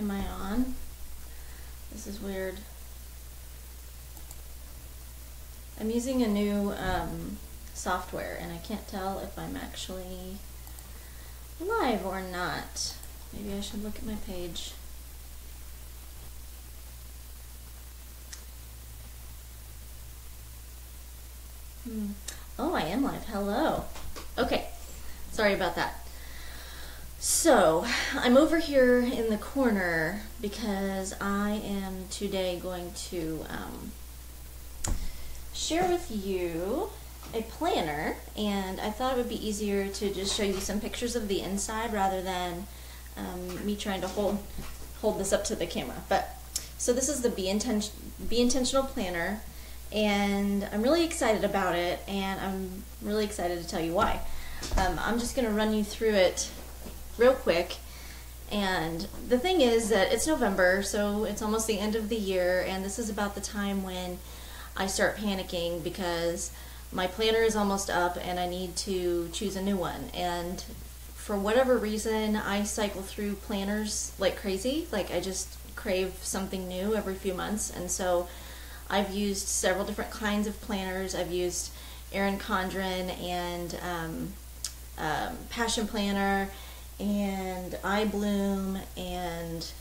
am I on? This is weird. I'm using a new software and I can't tell if I'm actually live or not. Maybe I should look at my page. Oh, I am live. Hello. Okay. Sorry about that. So, I'm over here in the corner because I am today going to share with you a planner, and I thought it would be easier to just show you some pictures of the inside rather than me trying to hold this up to the camera. So this is the Be Intentional Planner, and I'm really excited about it, and I'm really excited to tell you why. I'm just going to run you through it real quick. And the thing is that it's November, so it's almost the end of the year, and this is about the time when I start panicking because my planner is almost up and I need to choose a new one. And for whatever reason, I cycle through planners like crazy. Like, I just crave something new every few months, and so I've used several different kinds of planners. I've used Erin Condren and Passion Planner and iBloom and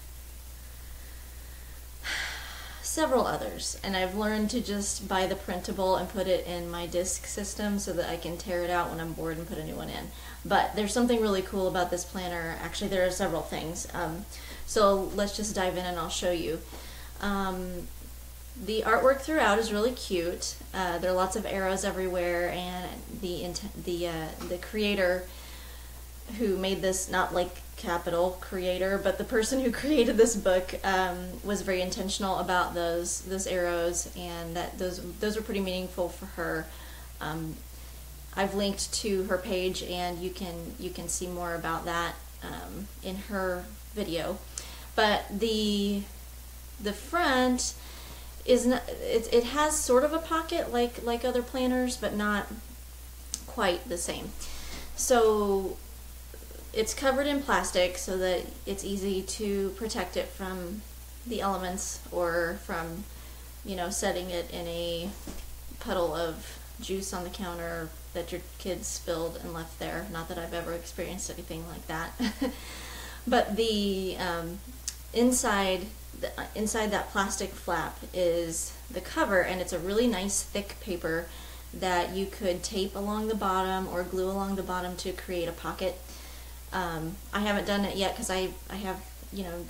several others, and I've learned to just buy the printable and put it in my disk system so that I can tear it out when I'm bored and put a new one in. But there's something really cool about this planner. Actually, there are several things. So let's just dive in and I'll show you. The artwork throughout is really cute. There are lots of arrows everywhere, and the creator who made this, not like capital creator, but the person who created this book was very intentional about those arrows, and that those are pretty meaningful for her. I've linked to her page, and you can see more about that in her video. But the front is not, it has sort of a pocket like other planners, but not quite the same. So it's covered in plastic so that it's easy to protect it from the elements or from, setting it in a puddle of juice on the counter that your kids spilled and left there. Not that I've ever experienced anything like that. But the inside that plastic flap is the cover, and it's a really nice thick paper that you could tape along the bottom or glue along the bottom to create a pocket. I haven't done it yet because I have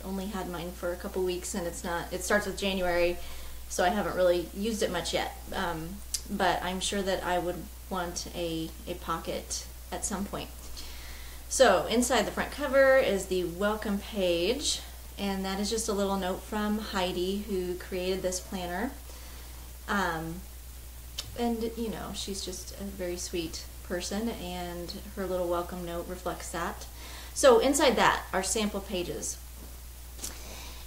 only had mine for a couple weeks, and it starts with January, so I haven't really used it much yet. But I'm sure that I would want a pocket at some point. So inside the front cover is the welcome page, and that is just a little note from Heidi, who created this planner. And she's just a very sweet person, and her little welcome note reflects that. So inside that are sample pages,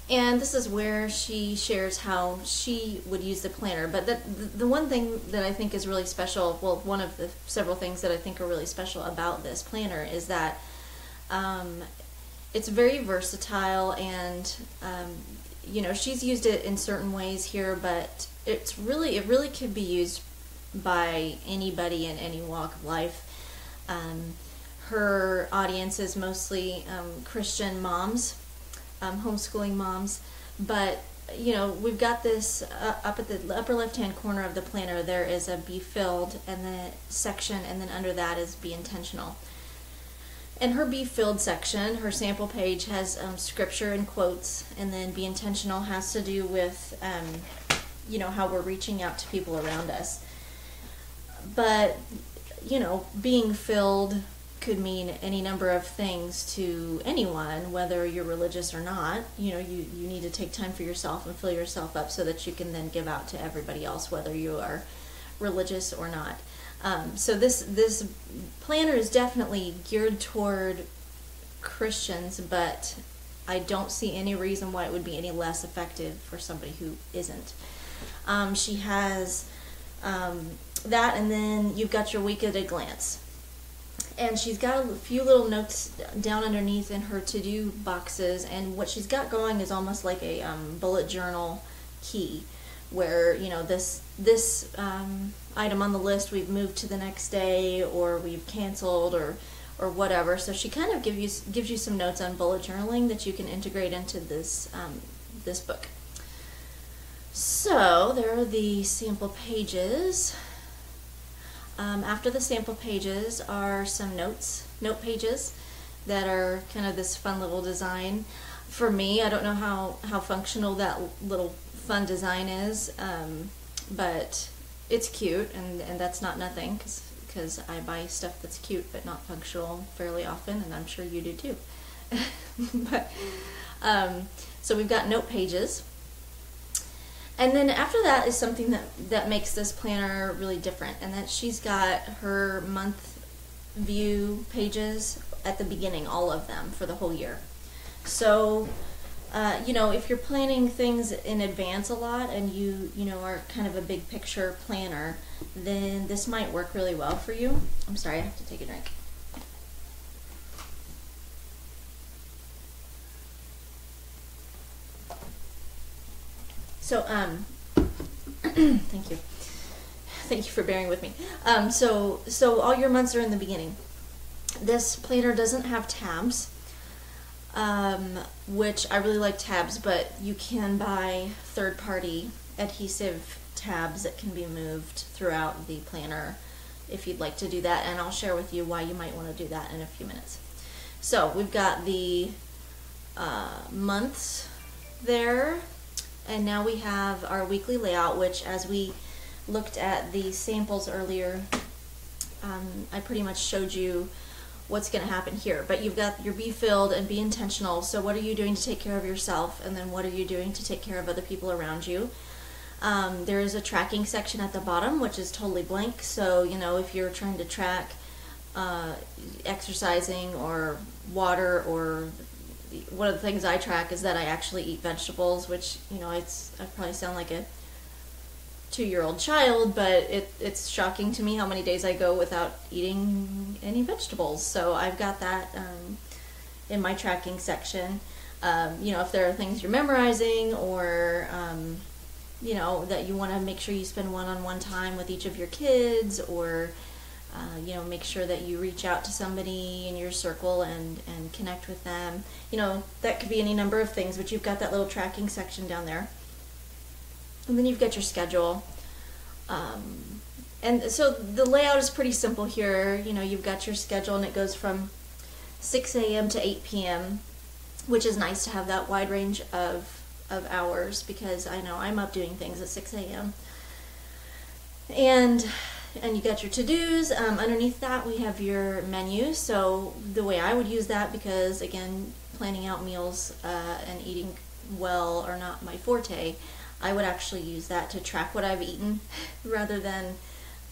and this is where she shares how she would use the planner. But the one thing that I think is really special, well, one of the several things that I think are really special about this planner is that it's very versatile, and she's used it in certain ways here, but it really could be used by anybody in any walk of life. Her audience is mostly Christian moms, homeschooling moms, but we've got this up at the upper left hand corner of the planner. There is a Be Filled and the section, and then under that is Be Intentional. And her Be Filled section, her sample page, has scripture and quotes, and then Be Intentional has to do with how we're reaching out to people around us. But being filled could mean any number of things to anyone, whether you're religious or not. You need to take time for yourself and fill yourself up so that you can then give out to everybody else, whether you are religious or not. So this planner is definitely geared toward Christians, but I don't see any reason why it would be any less effective for somebody who isn't. She has that, and then you've got your week at a glance. And she's got a few little notes down underneath in her to-do boxes, and what she's got going is almost like a bullet journal key, where, you know, this item on the list we've moved to the next day, or we've canceled, or whatever. So she kind of gives you some notes on bullet journaling that you can integrate into this this book. So there are the sample pages. After the sample pages are some note pages that are kind of this fun little design. For me, I don't know how functional that little fun design is, but it's cute, and that's not nothing, because I buy stuff that's cute but not functional fairly often, and I'm sure you do too. But, so we've got note pages. And then after that is something that makes this planner really different, and that she's got her month view pages at the beginning, all of them, for the whole year. So, you know, if you're planning things in advance a lot, and you know, are kind of a big picture planner, then this might work really well for you. I'm sorry, I have to take a drink. So, thank you. Thank you for bearing with me. So all your months are in the beginning. This planner doesn't have tabs, which I really like tabs, but you can buy third-party adhesive tabs that can be moved throughout the planner if you'd like to do that, and I'll share with you why you might want to do that in a few minutes. So we've got the months there. And now we have our weekly layout, which, as we looked at the samples earlier, I pretty much showed you what's going to happen here. But you've got your be filled and be intentional. So what are you doing to take care of yourself? And then what are you doing to take care of other people around you? There is a tracking section at the bottom, which is totally blank. So, you know, if you're trying to track exercising or water, or one of the things I track is that I actually eat vegetables, which, you know, I probably sound like a 2-year-old child, but it's shocking to me how many days I go without eating any vegetables. So I've got that in my tracking section. You know, if there are things you're memorizing, or you know, that you want to make sure you spend one-on-one time with each of your kids, or you know, make sure that you reach out to somebody in your circle and connect with them. You know, that could be any number of things, but you've got that little tracking section down there. And then you've got your schedule. And so the layout is pretty simple here. You know, you've got your schedule, and it goes from 6 a.m. to 8 p.m., which is nice to have that wide range of hours, because I know I'm up doing things at 6 a.m. And you got your to-dos. Underneath that we have your menu. So the way I would use that, because again, planning out meals and eating well are not my forte, I would actually use that to track what I've eaten rather than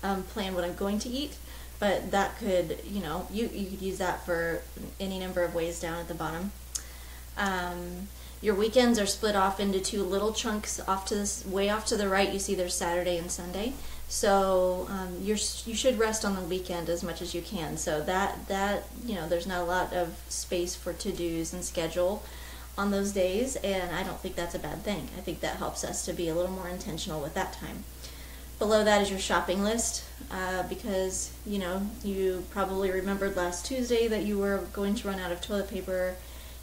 plan what I'm going to eat. But that could, you know, you could use that for any number of ways down at the bottom. Your weekends are split off into 2 little chunks. Way off to the right, you see there's Saturday and Sunday. So you should rest on the weekend as much as you can. So that you know, there's not a lot of space for to-dos and schedule on those days, and I don't think that's a bad thing. I think that helps us to be a little more intentional with that time. Below that is your shopping list, because, you know, you probably remembered last Tuesday that you were going to run out of toilet paper,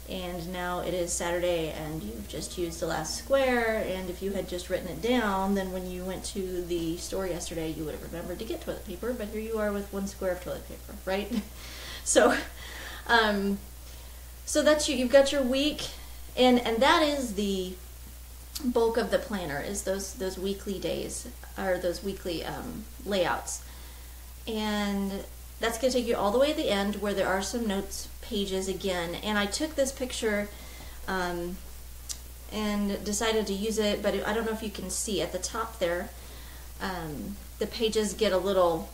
and now it is Saturday and you've just used the last square, and if you had just written it down, then when you went to the store yesterday you would have remembered to get toilet paper, but here you are with 1 square of toilet paper, right? So so that's you've got your week, and that is the bulk of the planner, is those weekly days, or those weekly layouts. And that's going to take you all the way to the end, where there are some notes pages again. And I took this picture and decided to use it, but I don't know if you can see at the top there, the pages get a little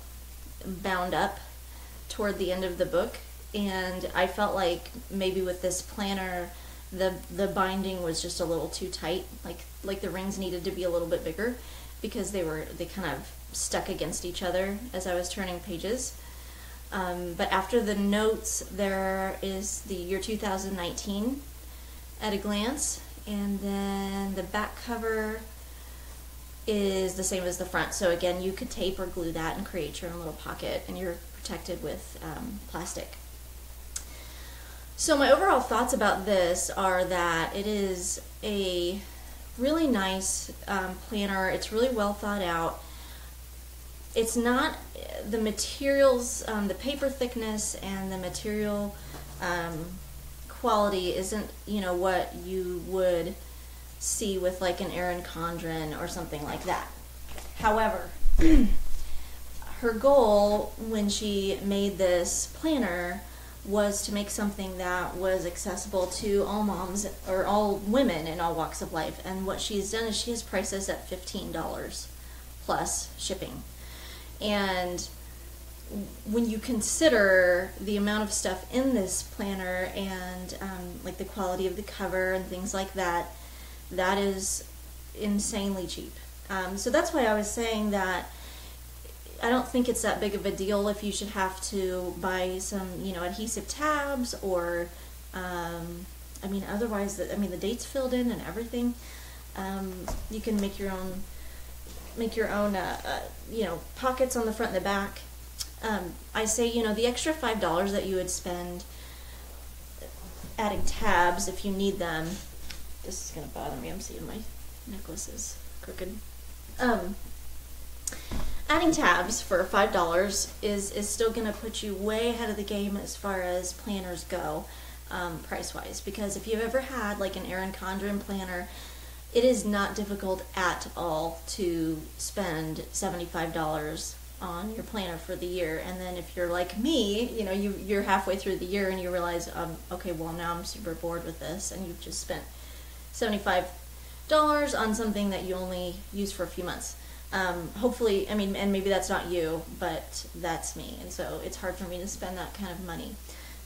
bound up toward the end of the book, and I felt like maybe with this planner the binding was just a little too tight, like the rings needed to be a little bit bigger, because they kind of stuck against each other as I was turning pages. But after the notes, there is the year 2019 at a glance, and then the back cover is the same as the front. So again, you could tape or glue that and create your own little pocket, and you're protected with plastic. So my overall thoughts about this are that it is a really nice planner. It's really well thought out. It's not, the materials, the paper thickness and the material quality isn't, you know, what you would see with like an Erin Condren or something like that. However, her goal when she made this planner was to make something that was accessible to all moms or all women in all walks of life. And what she's done is she has prices at $15 plus shipping. And when you consider the amount of stuff in this planner and like the quality of the cover and things like that, that is insanely cheap. So that's why I was saying that I don't think it's that big of a deal if you should have to buy some, you know, adhesive tabs or, I mean, otherwise, the date's filled in and everything. You can make your own, you know, pockets on the front and the back. I say, you know, the extra $5 that you would spend adding tabs if you need them. This is gonna bother me. I'm seeing my necklace is crooked. Adding tabs for $5 is still going to put you way ahead of the game as far as planners go, price-wise. Because if you've ever had like an Erin Condren planner, it is not difficult at all to spend $75 on your planner for the year. And then if you're like me, you know, you're halfway through the year and you realize, okay, well now I'm super bored with this, and you've just spent $75 on something that you only use for a few months. Hopefully, I mean, and maybe that's not you, but that's me, and so it's hard for me to spend that kind of money.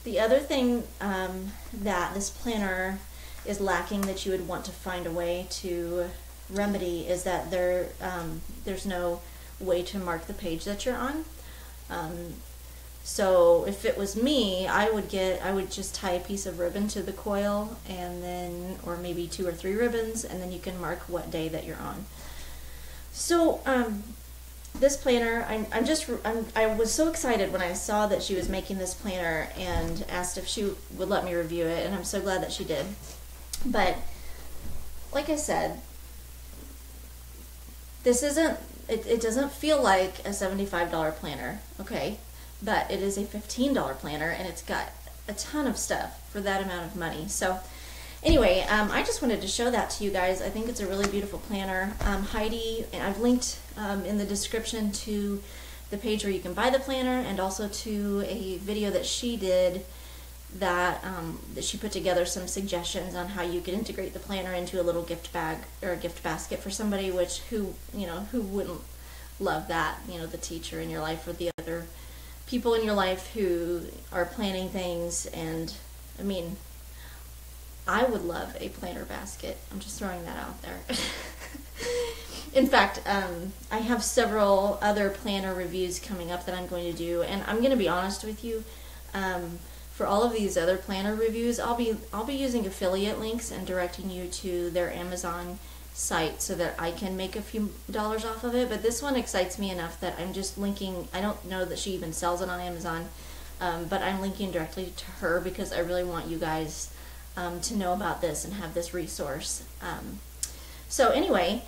The other thing that this planner is lacking that you would want to find a way to remedy is that there's no way to mark the page that you're on. So if it was me, I would just tie a piece of ribbon to the coil, and then, or maybe 2 or 3 ribbons, and then you can mark what day that you're on. So this planner, I was so excited when I saw that she was making this planner and asked if she would let me review it, and I'm so glad that she did. But like I said, this isn't, it doesn't feel like a $75 planner, okay? But it is a $15 planner, and it's got a ton of stuff for that amount of money. So anyway, I just wanted to show that to you guys. I think it's a really beautiful planner. Heidi, and I've linked in the description to the page where you can buy the planner, and also to a video that she did that she put together some suggestions on how you could integrate the planner into a little gift bag or a gift basket for somebody, who wouldn't love that, you know, the teacher in your life or the other people in your life who are planning things. And I mean, I would love a planner basket. I'm just throwing that out there. In fact, I have several other planner reviews coming up that I'm going to do, and I'm going to be honest with you. For all of these other planner reviews, I'll be using affiliate links and directing you to their Amazon site so that I can make a few dollars off of it. But this one excites me enough that I'm just linking. I don't know that she even sells it on Amazon, but I'm linking directly to her because I really want you guys to know about this and have this resource. So anyway,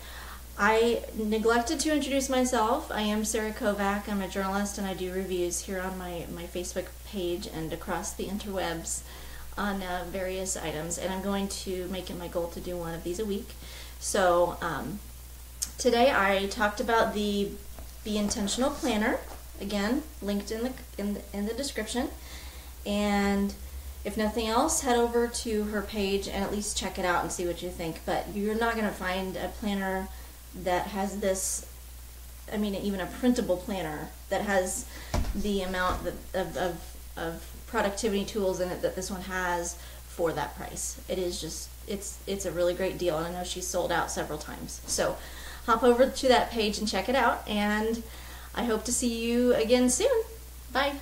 I neglected to introduce myself. I am Sarah Kovac. I'm a journalist, and I do reviews here on my Facebook page and across the interwebs on various items, and I'm going to make it my goal to do one of these a week. So today I talked about the Be Intentional Planner, again linked in the description, and if nothing else, head over to her page and at least check it out and see what you think. But you're not going to find a planner that has this, I mean, even a printable planner that has the amount of productivity tools in it that this one has for that price. It is just, it's a really great deal, and I know she's sold out several times. So hop over to that page and check it out, and I hope to see you again soon. Bye.